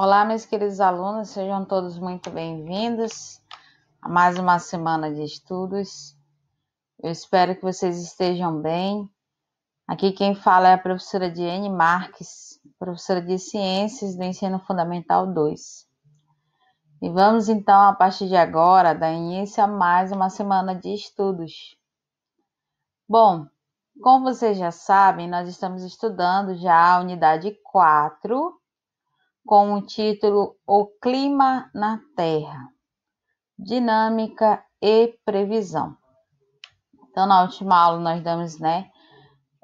Olá, meus queridos alunos, sejam todos muito bem-vindos a mais uma semana de estudos. Eu espero que vocês estejam bem. Aqui quem fala é a professora Diane Marques, professora de Ciências do Ensino Fundamental 2. E vamos então, a partir de agora, dar início a mais uma semana de estudos. Bom, como vocês já sabem, nós estamos estudando já a unidade 4, com o título O Clima na Terra, Dinâmica e Previsão. Então, na última aula nós damos,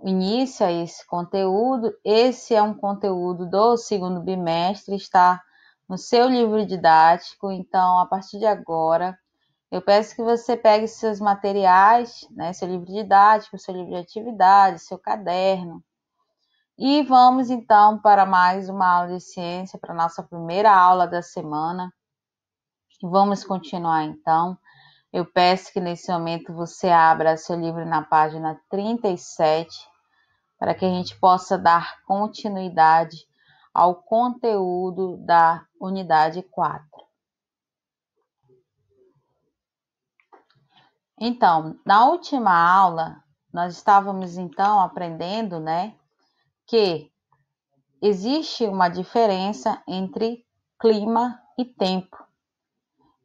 início a esse conteúdo. Esse é um conteúdo do segundo bimestre, está no seu livro didático. Então, a partir de agora, eu peço que você pegue seus materiais, seu livro didático, seu livro de atividade, seu caderno. E vamos então para mais uma aula de ciência, para a nossa primeira aula da semana. Vamos continuar então. Eu peço que nesse momento você abra seu livro na página 37, para que a gente possa dar continuidade ao conteúdo da unidade 4. Então, na última aula, nós estávamos então aprendendo, que existe uma diferença entre clima e tempo.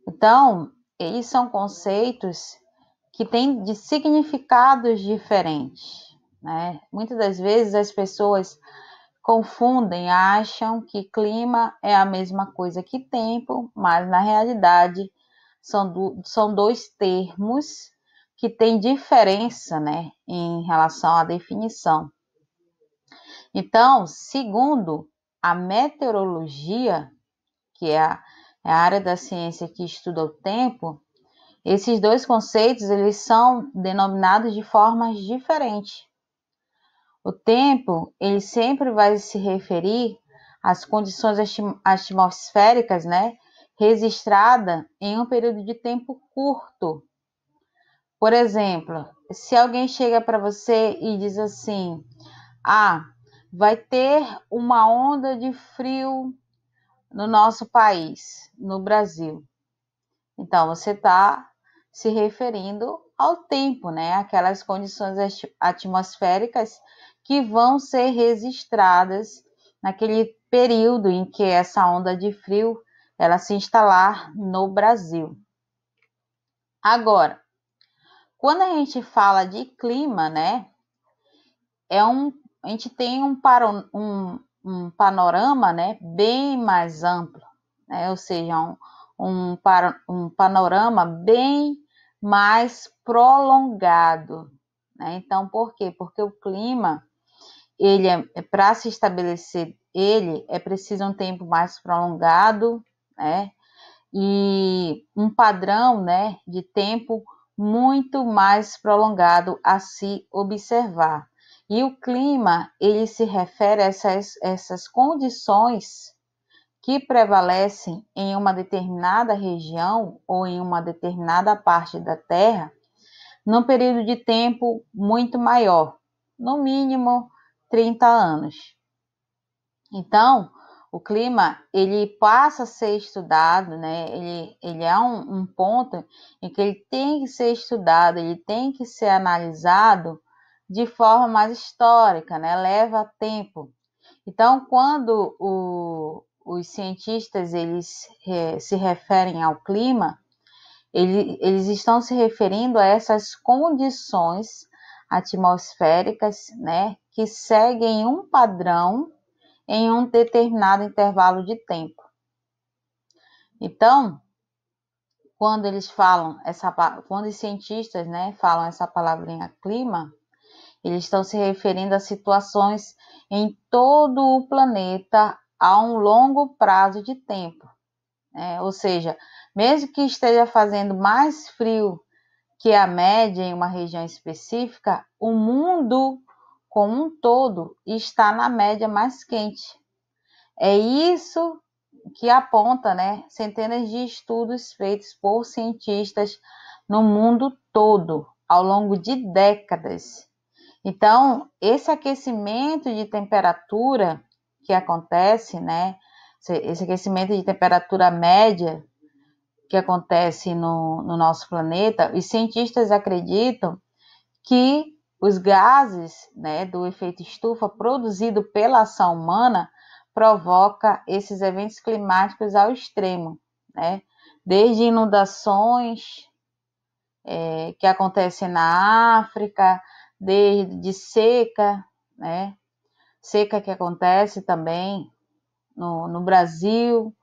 Então, eles são conceitos que têm de significados diferentes, Muitas das vezes as pessoas confundem, acham que clima é a mesma coisa que tempo, mas na realidade são dois termos que têm diferença, em relação à definição. Então, segundo a meteorologia, que é a área da ciência que estuda o tempo, esses dois conceitos eles são denominados de formas diferentes. O tempo ele sempre vai se referir às condições atmosféricas, registrada em um período de tempo curto. Por exemplo, se alguém chega para você e diz assim: vai ter uma onda de frio no nosso país, no Brasil. Então, você está se referindo ao tempo, aquelas condições atmosféricas que vão ser registradas naquele período em que essa onda de frio ela se instalar no Brasil. Agora, quando a gente fala de clima, a gente tem um panorama, bem mais amplo, ou seja, um panorama bem mais prolongado, Então, por quê? Porque o clima, para se estabelecer é preciso um tempo mais prolongado, e um padrão, de tempo muito mais prolongado a se observar. E o clima, ele se refere a essas condições que prevalecem em uma determinada região ou em uma determinada parte da Terra num período de tempo muito maior, no mínimo 30 anos. Então, o clima, ele passa a ser estudado, ele é um ponto em que ele tem que ser estudado, ele tem que ser analisado de forma mais histórica, leva tempo. Então, quando os cientistas eles se referem ao clima, eles estão se referindo a essas condições atmosféricas, que seguem um padrão em um determinado intervalo de tempo. Então, quando os cientistas, falam essa palavrinha clima, eles estão se referindo a situações em todo o planeta a um longo prazo de tempo. Ou seja, mesmo que esteja fazendo mais frio que a média em uma região específica, o mundo como um todo está na média mais quente. É isso que aponta, centenas de estudos feitos por cientistas no mundo todo, ao longo de décadas. Então, esse aquecimento de temperatura que acontece, esse aquecimento de temperatura média que acontece no nosso planeta, os cientistas acreditam que os gases, né, do efeito estufa produzido pela ação humana provoca esses eventos climáticos ao extremo, né? Desde inundações que acontecem na África, desde seca, né? Seca que acontece também no Brasil,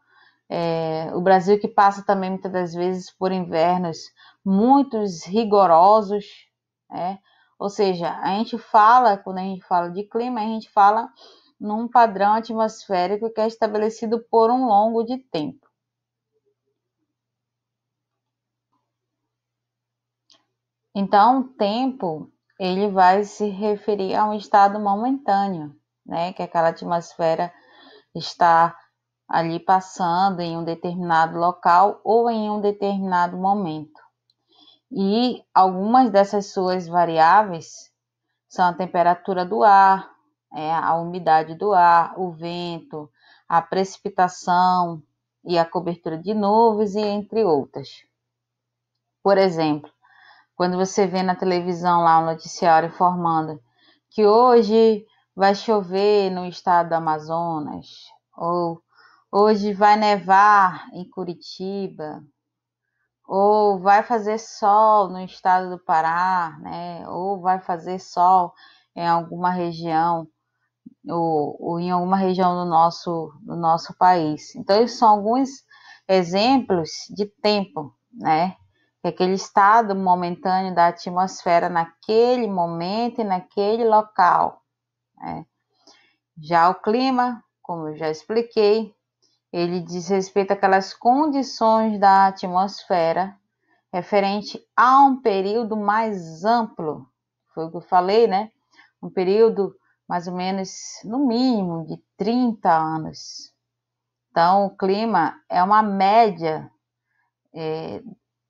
o Brasil que passa também muitas das vezes por invernos muito rigorosos, né? Ou seja, quando a gente fala de clima, a gente fala num padrão atmosférico que é estabelecido por um longo de tempo. Então, o tempo, ele vai se referir a um estado momentâneo, né? Que aquela atmosfera está ali passando em um determinado local ou em um determinado momento. E algumas dessas suas variáveis são a temperatura do ar, a umidade do ar, o vento, a precipitação e a cobertura de nuvens, e entre outras. Por exemplo, quando você vê na televisão lá um noticiário informando que hoje vai chover no estado do Amazonas, ou hoje vai nevar em Curitiba, ou vai fazer sol no estado do Pará, né? Ou vai fazer sol em alguma região, ou em alguma região do nosso país. Então, esses são alguns exemplos de tempo, né? Aquele estado momentâneo da atmosfera naquele momento e naquele local, né? Já o clima, como eu já expliquei, ele diz respeito àquelas condições da atmosfera referente a um período mais amplo, foi o que eu falei, né? Um período mais ou menos, no mínimo, de 30 anos. Então, o clima é uma média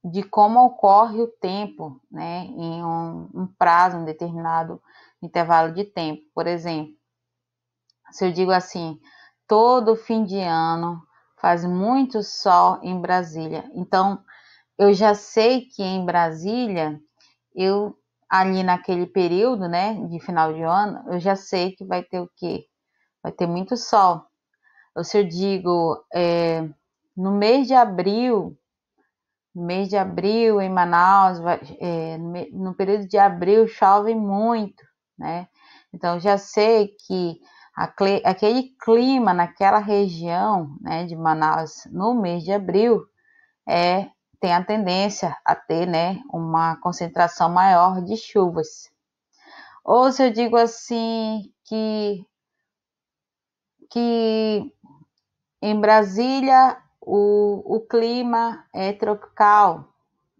de como ocorre o tempo, né? Em um prazo, um determinado intervalo de tempo. Por exemplo, se eu digo assim, todo fim de ano faz muito sol em Brasília. Então, eu já sei que em Brasília, ali naquele período, né, de final de ano, eu já sei que vai ter o quê? Vai ter muito sol. Ou se eu digo, no mês de abril em Manaus, no período de abril chove muito, né? Então, eu já sei que aquele clima naquela região, né, de Manaus, no mês de abril, tem a tendência a ter, né, uma concentração maior de chuvas. Ou se eu digo assim que em Brasília o clima é tropical,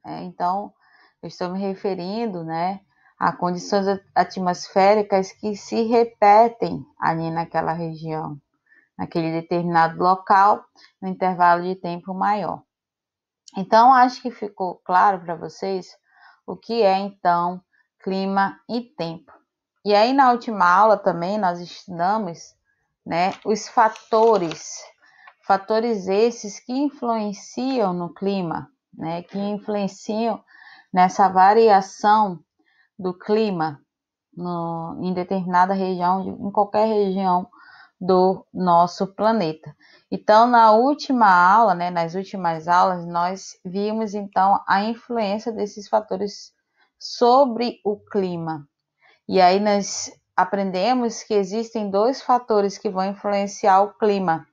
né? Então eu estou me referindo, né, a condições atmosféricas que se repetem ali naquela região, naquele determinado local, no intervalo de tempo maior. Então, acho que ficou claro para vocês o que é, então, clima e tempo. E aí, na última aula também, nós estudamos, né, os fatores esses que influenciam no clima, né, que influenciam nessa variação do clima em determinada região, em qualquer região do nosso planeta. Então, na última aula, né, nas últimas aulas, nós vimos então a influência desses fatores sobre o clima. E aí nós aprendemos que existem dois fatores que vão influenciar o clima,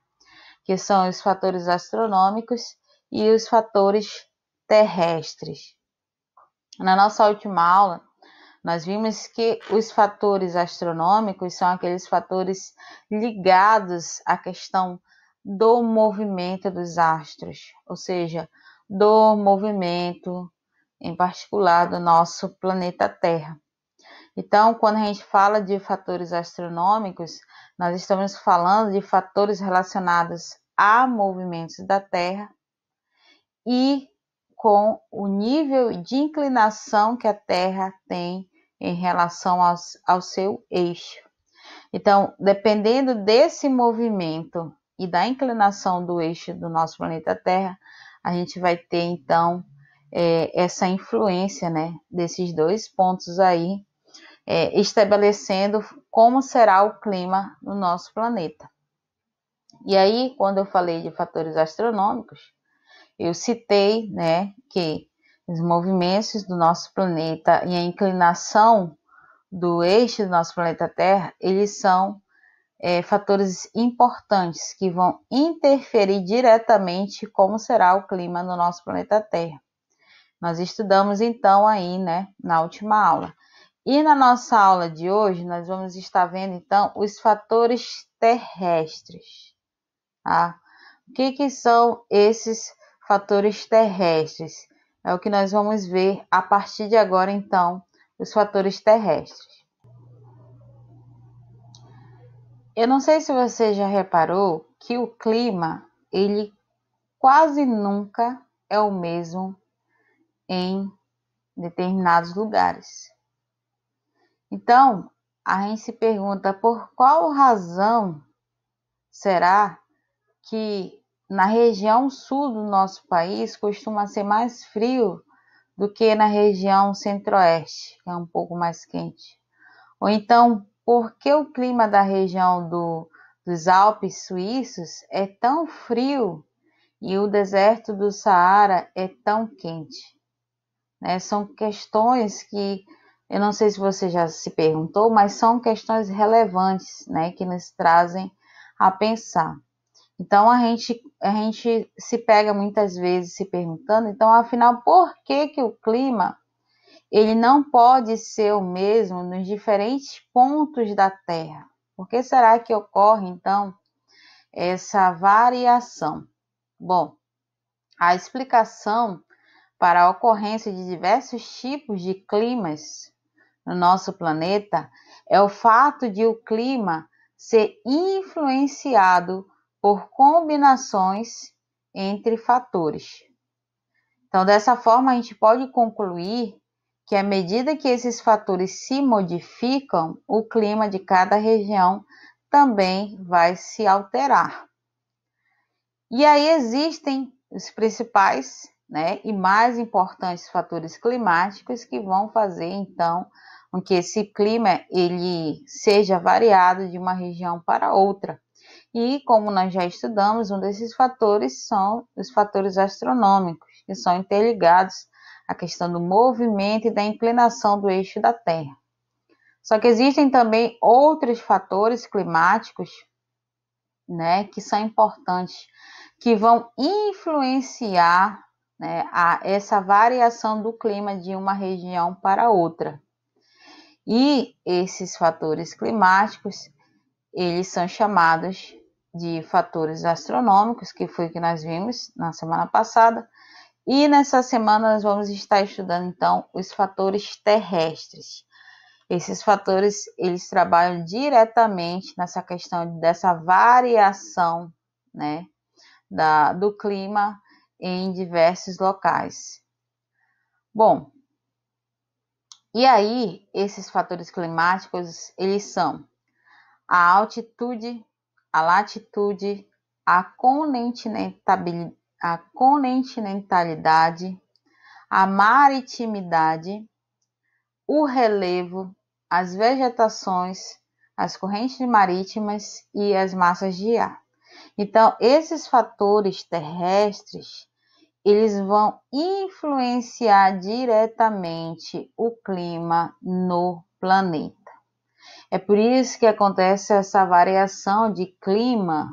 que são os fatores astronômicos e os fatores terrestres. Na nossa última aula, nós vimos que os fatores astronômicos são aqueles fatores ligados à questão do movimento dos astros, ou seja, do movimento, em particular, do nosso planeta Terra. Então, quando a gente fala de fatores astronômicos, nós estamos falando de fatores relacionados a movimentos da Terra e com o nível de inclinação que a Terra tem em relação ao seu eixo. Então, dependendo desse movimento e da inclinação do eixo do nosso planeta Terra, a gente vai ter então essa influência, né, desses dois pontos aí, estabelecendo como será o clima no nosso planeta. E aí, quando eu falei de fatores astronômicos, eu citei, né, que os movimentos do nosso planeta e a inclinação do eixo do nosso planeta Terra, eles são fatores importantes que vão interferir diretamente como será o clima no nosso planeta Terra. Nós estudamos então aí, né, na última aula. E na nossa aula de hoje, nós vamos estar vendo então os fatores terrestres. Tá? O que são esses fatores terrestres? É o que nós vamos ver a partir de agora, então, os fatores terrestres. Eu não sei se você já reparou que o clima, ele quase nunca é o mesmo em determinados lugares. Então, a gente se pergunta por qual razão será que na região sul do nosso país costuma ser mais frio do que na região centro-oeste, que é um pouco mais quente. Ou então, por que o clima da região dos Alpes suíços é tão frio e o deserto do Saara é tão quente? São questões que, eu não sei se você já se perguntou, mas são questões relevantes, né, que nos trazem a pensar. Então, a gente se pega muitas vezes se perguntando, então, afinal, por que o clima ele não pode ser o mesmo nos diferentes pontos da Terra? Por que será que ocorre, então, essa variação? Bom, a explicação para a ocorrência de diversos tipos de climas no nosso planeta é o fato de o clima ser influenciado por combinações entre fatores. Então, dessa forma, a gente pode concluir que à medida que esses fatores se modificam, o clima de cada região também vai se alterar. E aí existem os principais, né, e mais importantes fatores climáticos que vão fazer, então, com que esse clima ele seja variado de uma região para outra. E, como nós já estudamos, um desses fatores são os fatores astronômicos, que são interligados à questão do movimento e da inclinação do eixo da Terra. Só que existem também outros fatores climáticos, né, que são importantes, que vão influenciar, né, essa variação do clima de uma região para outra. E esses fatores climáticos, eles são chamados de fatores astronômicos, que foi o que nós vimos na semana passada. E nessa semana nós vamos estar estudando, então, os fatores terrestres. Esses fatores, eles trabalham diretamente nessa questão dessa variação, né, do clima em diversos locais. Bom, e aí, esses fatores climáticos, eles são a altitude, a latitude, a continentalidade, a maritimidade, o relevo, as vegetações, as correntes marítimas e as massas de ar. Então, esses fatores terrestres, eles vão influenciar diretamente o clima no planeta. É por isso que acontece essa variação de clima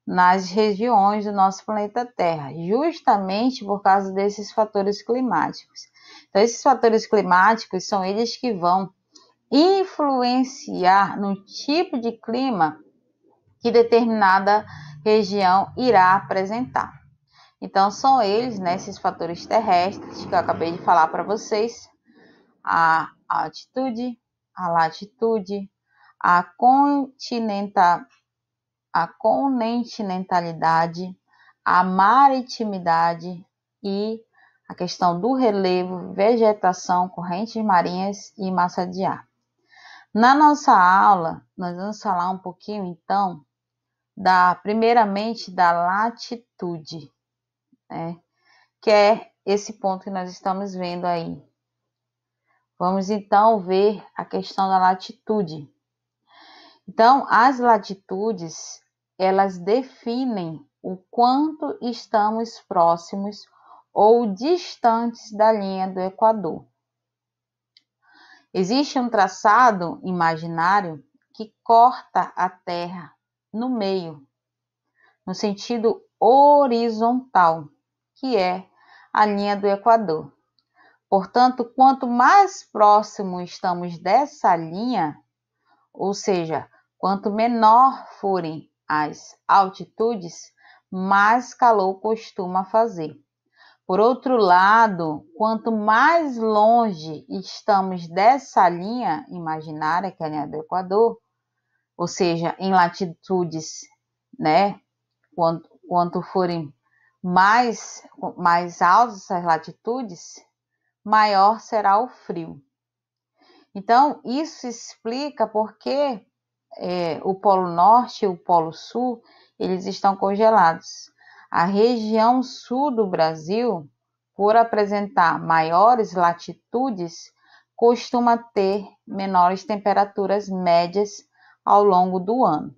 nas regiões do nosso planeta Terra, justamente por causa desses fatores climáticos. Então, esses fatores climáticos são eles que vão influenciar no tipo de clima que determinada região irá apresentar. Então, são eles, né, esses fatores terrestres que eu acabei de falar para vocês: a altitude, a latitude, a continentalidade, a maritimidade e a questão do relevo, vegetação, correntes marinhas e massa de ar. Na nossa aula, nós vamos falar um pouquinho, então, primeiramente da latitude, né? Que é esse ponto que nós estamos vendo aí. Vamos então ver a questão da latitude. Então, as latitudes, elas definem o quanto estamos próximos ou distantes da linha do Equador. Existe um traçado imaginário que corta a Terra no meio, no sentido horizontal, que é a linha do Equador. Portanto, quanto mais próximo estamos dessa linha, ou seja, quanto menor forem as altitudes, mais calor costuma fazer. Por outro lado, quanto mais longe estamos dessa linha imaginária, que é a linha do Equador, ou seja, em latitudes, né, quanto forem mais altas essas latitudes, maior será o frio. Então, isso explica por que o Polo Norte e o Polo Sul, eles estão congelados. A região sul do Brasil, por apresentar maiores latitudes, costuma ter menores temperaturas médias ao longo do ano.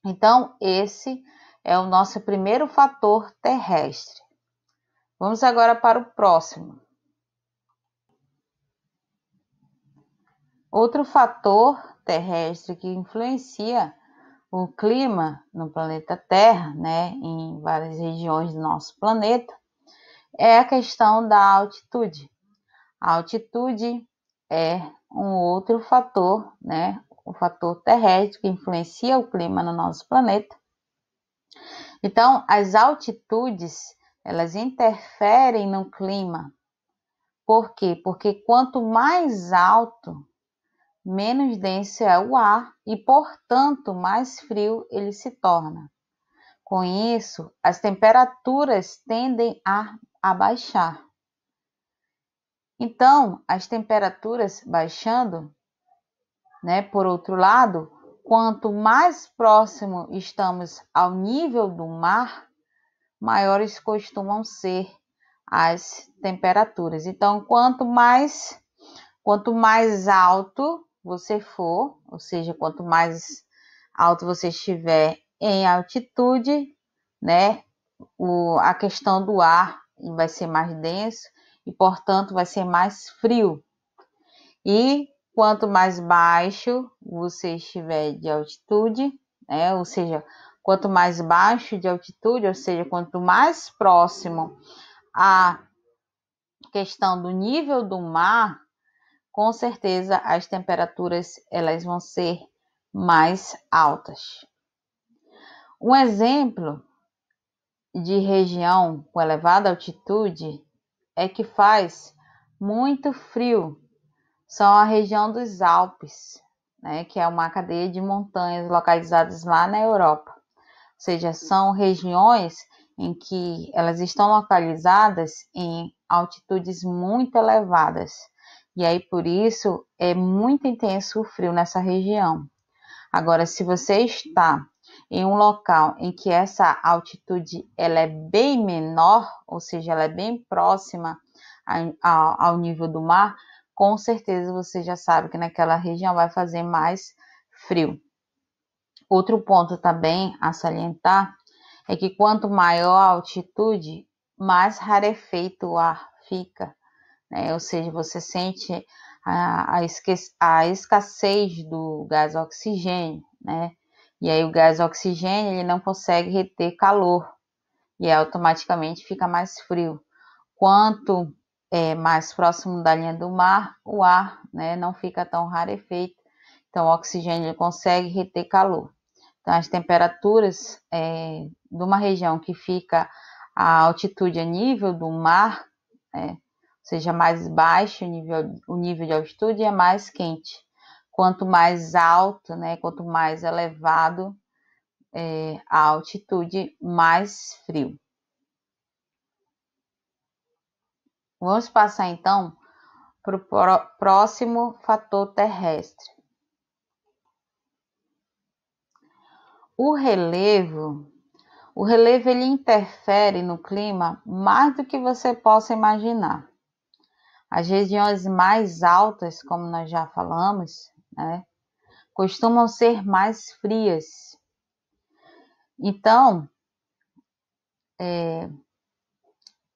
Então, esse é o nosso primeiro fator terrestre. Vamos agora para o próximo. Outro fator terrestre que influencia o clima no planeta Terra, né, em várias regiões do nosso planeta, é a questão da altitude. A altitude é um outro fator, né, o fator terrestre que influencia o clima no nosso planeta. Então, as altitudes, elas interferem no clima. Por quê? Porque quanto mais alto, menos denso é o ar e, portanto, mais frio ele se torna. Com isso, as temperaturas tendem a baixar. Então, as temperaturas baixando, né, por outro lado, quanto mais próximo estamos ao nível do mar, maiores costumam ser as temperaturas. Então, quanto mais alto você for, ou seja, quanto mais alto você estiver em altitude, né, a questão do ar vai ser mais denso e, portanto, vai ser mais frio. E quanto mais baixo você estiver de altitude, né, ou seja, quanto mais baixo de altitude, ou seja, quanto mais próximo à questão do nível do mar, com certeza as temperaturas elas vão ser mais altas. Um exemplo de região com elevada altitude é que faz muito frio, são a região dos Alpes, né, que é uma cadeia de montanhas localizadas lá na Europa. Ou seja, são regiões em que elas estão localizadas em altitudes muito elevadas. E aí, por isso, é muito intenso o frio nessa região. Agora, se você está em um local em que essa altitude ela é bem menor, ou seja, ela é bem próxima ao nível do mar, com certeza você já sabe que naquela região vai fazer mais frio. Outro ponto também a salientar é que quanto maior a altitude, mais rarefeito o ar fica, né? Ou seja, você sente a escassez do gás oxigênio, né? E aí o gás oxigênio ele não consegue reter calor e automaticamente fica mais frio. Quanto mais próximo da linha do mar, o ar, né, não fica tão rarefeito, então o oxigênio ele consegue reter calor. Então as temperaturas de uma região que fica a altitude a nível do mar, seja mais baixo o nível de altitude, é mais quente. Quanto mais alto, né, quanto mais elevado a altitude, mais frio. Vamos passar então para o próximo fator terrestre. o relevo ele interfere no clima mais do que você possa imaginar. As regiões mais altas, como nós já falamos, né, costumam ser mais frias. Então,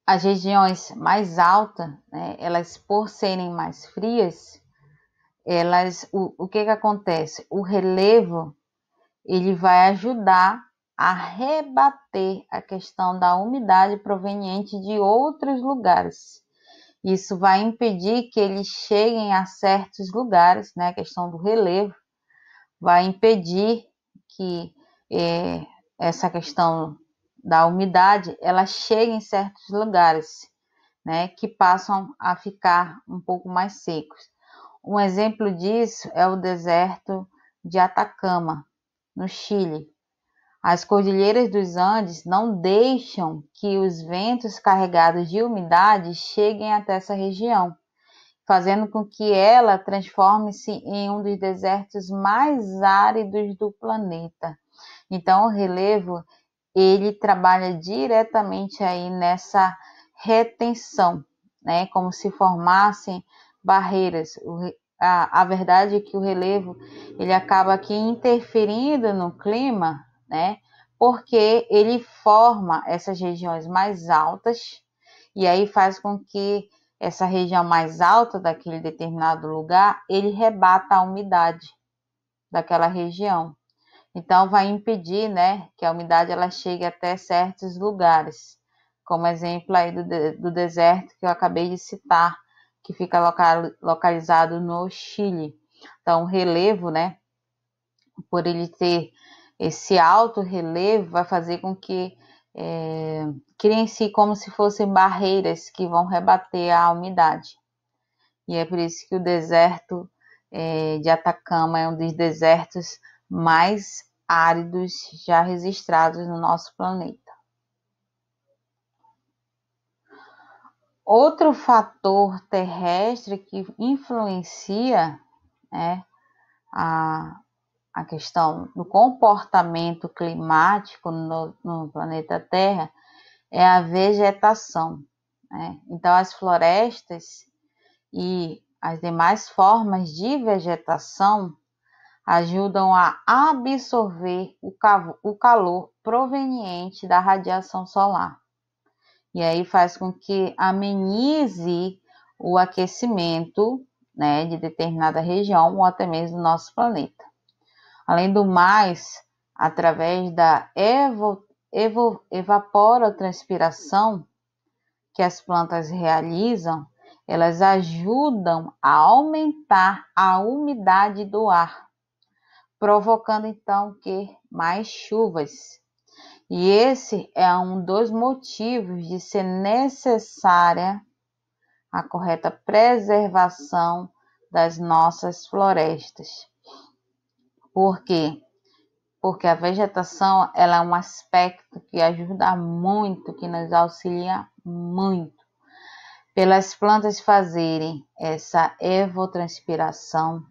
as regiões mais altas, né, elas por serem mais frias, o que acontece? O relevo ele vai ajudar a rebater a questão da umidade proveniente de outros lugares. Isso vai impedir que eles cheguem a certos lugares, né? A questão do relevo vai impedir que essa questão da umidade ela chegue em certos lugares, né? Que passam a ficar um pouco mais secos. Um exemplo disso é o deserto de Atacama, no Chile. As cordilheiras dos Andes não deixam que os ventos carregados de umidade cheguem até essa região, fazendo com que ela transforme-se em um dos desertos mais áridos do planeta. Então, o relevo, ele trabalha diretamente aí nessa retenção, né? Como se formassem barreiras. A verdade é que o relevo, ele acaba aqui interferindo no clima, né? Porque ele forma essas regiões mais altas e aí faz com que essa região mais alta daquele determinado lugar, ele rebata a umidade daquela região. Então, vai impedir, né, que a umidade ela chegue até certos lugares, como exemplo aí do deserto que eu acabei de citar, que fica localizado no Chile. Então, o relevo, né, por ele ter esse alto relevo, vai fazer com que criem-se como se fossem barreiras que vão rebater a umidade. E é por isso que o deserto de Atacama é um dos desertos mais áridos já registrados no nosso planeta. Outro fator terrestre que influencia, né, a questão do comportamento climático no planeta Terra é a vegetação, né? Então, as florestas e as demais formas de vegetação ajudam a absorver o calor proveniente da radiação solar. E aí faz com que amenize o aquecimento, né, de determinada região ou até mesmo do nosso planeta. Além do mais, através da evaporotranspiração que as plantas realizam, elas ajudam a aumentar a umidade do ar, provocando então que mais chuvas. E esse é um dos motivos de ser necessária a correta preservação das nossas florestas. Por quê? Porque a vegetação ela é um aspecto que ajuda muito, que nos auxilia muito. Pelas plantas fazerem essa evapotranspiração,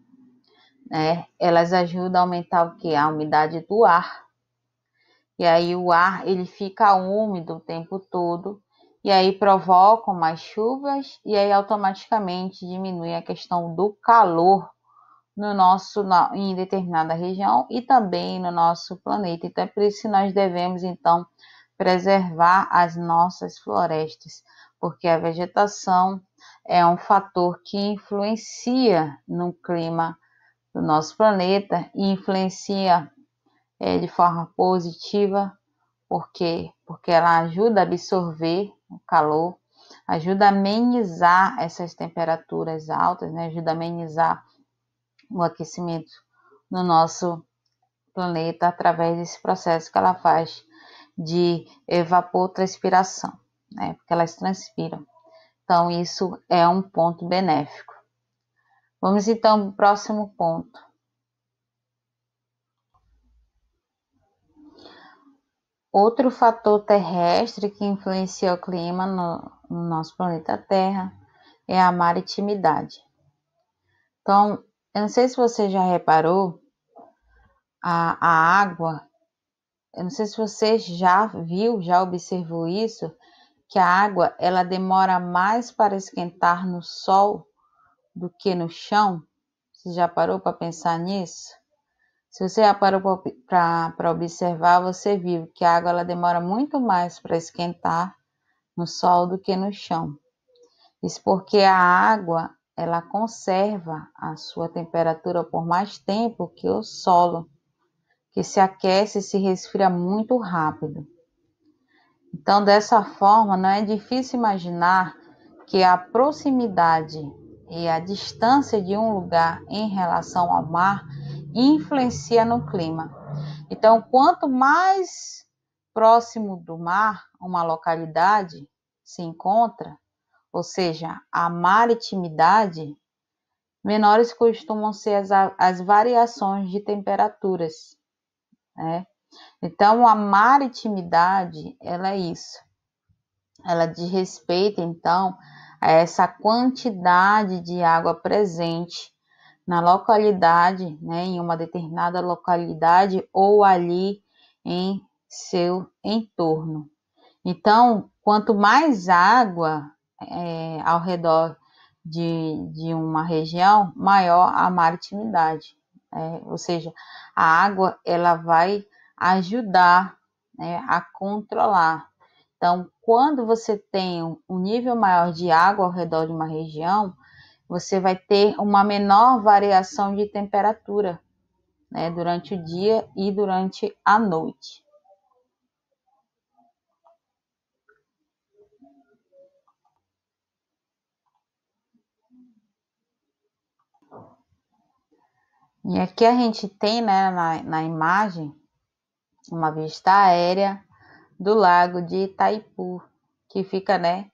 né, elas ajudam a aumentar o quê? A umidade do ar. E aí o ar ele fica úmido o tempo todo e aí provocam mais chuvas e aí automaticamente diminui a questão do calor em determinada região e também no nosso planeta. Então é por isso que nós devemos então preservar as nossas florestas, porque a vegetação é um fator que influencia no clima do nosso planeta e influencia de forma positiva, porque ela ajuda a absorver o calor, ajuda a amenizar essas temperaturas altas, né? Ajuda a amenizar o aquecimento no nosso planeta através desse processo que ela faz de evapotranspiração, né? Porque elas transpiram. Então, isso é um ponto benéfico. Vamos então para o próximo ponto. Outro fator terrestre que influencia o clima no nosso planeta Terra é a maritimidade. Então, eu não sei se você já reparou, a água eu não sei se você já viu, já observou isso, que a água ela demora mais para esquentar no sol do que no chão. Você já parou para pensar nisso? Se você já parou para observar, você viu que a água ela demora muito mais para esquentar no sol do que no chão. Isso porque a água ela conserva a sua temperatura por mais tempo que o solo, que se aquece e se resfria muito rápido. Então, dessa forma, não é difícil imaginar que a proximidade e a distância de um lugar em relação ao mar influencia no clima. Então, quanto mais próximo do mar uma localidade se encontra, ou seja, a maritimidade, menores costumam ser as variações de temperaturas, né? Então, a maritimidade, ela é isso. Ela diz respeito, então, a essa quantidade de água presente na localidade, né, em uma determinada localidade ou ali em seu entorno. Então, quanto mais água ao redor de uma região, maior a maritimidade. Ou seja, a água ela vai ajudar, né, a controlar. Então, quando você tem um nível maior de água ao redor de uma região, você vai ter uma menor variação de temperatura, né, durante o dia e durante a noite. E aqui a gente tem, né, na imagem, uma vista aérea do lago de Itaipu, que fica, né,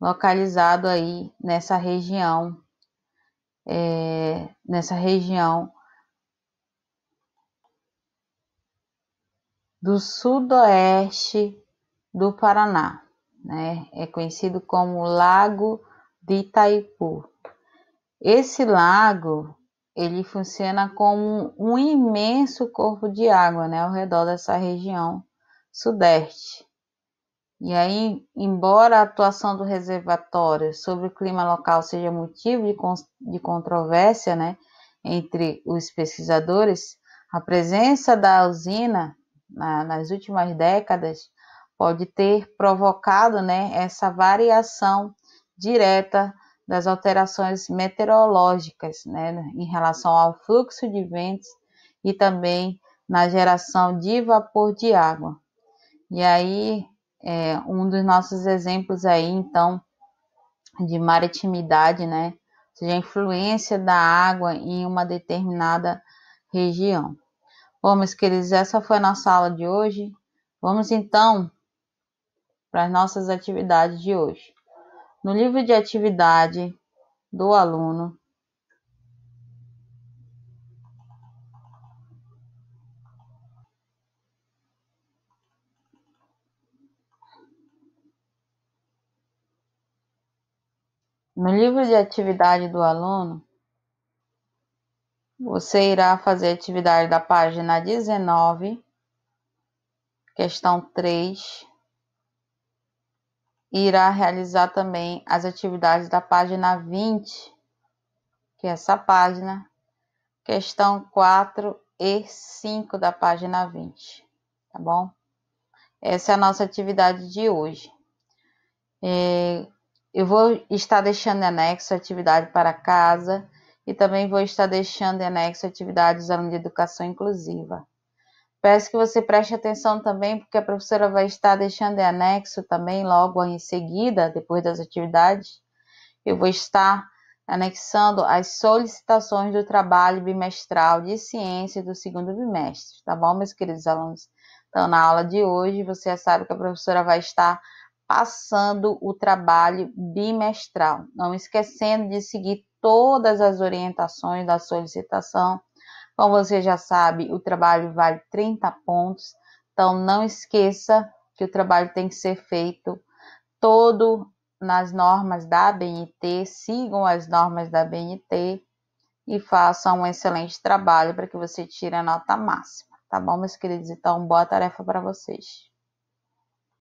localizado aí nessa região do sudoeste do Paraná, né? É conhecido como Lago de Itaipu. Esse lago, ele funciona como um imenso corpo de água, né, ao redor dessa região sudeste. E aí, embora a atuação do reservatório sobre o clima local seja motivo de controvérsia, né, entre os pesquisadores, a presença da usina nas últimas décadas pode ter provocado, né, essa variação direta das alterações meteorológicas, né, em relação ao fluxo de ventos e também na geração de vapor de água. E aí, um dos nossos exemplos aí, então, de maritimidade, né, ou seja, a influência da água em uma determinada região. Bom, meus queridos, essa foi a nossa aula de hoje. Vamos, então, para as nossas atividades de hoje. No livro de atividade do aluno, você irá fazer a atividade da página 19, questão 3, e irá realizar também as atividades da página 20, que é essa página, questão 4 e 5 da página 20, tá bom? Essa é a nossa atividade de hoje. Eu vou estar deixando em anexo a atividade para casa e também vou estar deixando em anexo atividades do aluno de educação inclusiva. Peço que você preste atenção também, porque a professora vai estar deixando em anexo também, logo em seguida, depois das atividades, eu vou estar anexando as solicitações do trabalho bimestral de ciência do segundo bimestre, tá bom, meus queridos alunos? Então, na aula de hoje, você já sabe que a professora vai estar passando o trabalho bimestral, não esquecendo de seguir todas as orientações da solicitação. Como você já sabe, o trabalho vale 30 pontos, então não esqueça que o trabalho tem que ser feito todo nas normas da ABNT, sigam as normas da ABNT e façam um excelente trabalho para que você tire a nota máxima, Tá bom, meus queridos? Então, boa tarefa para vocês.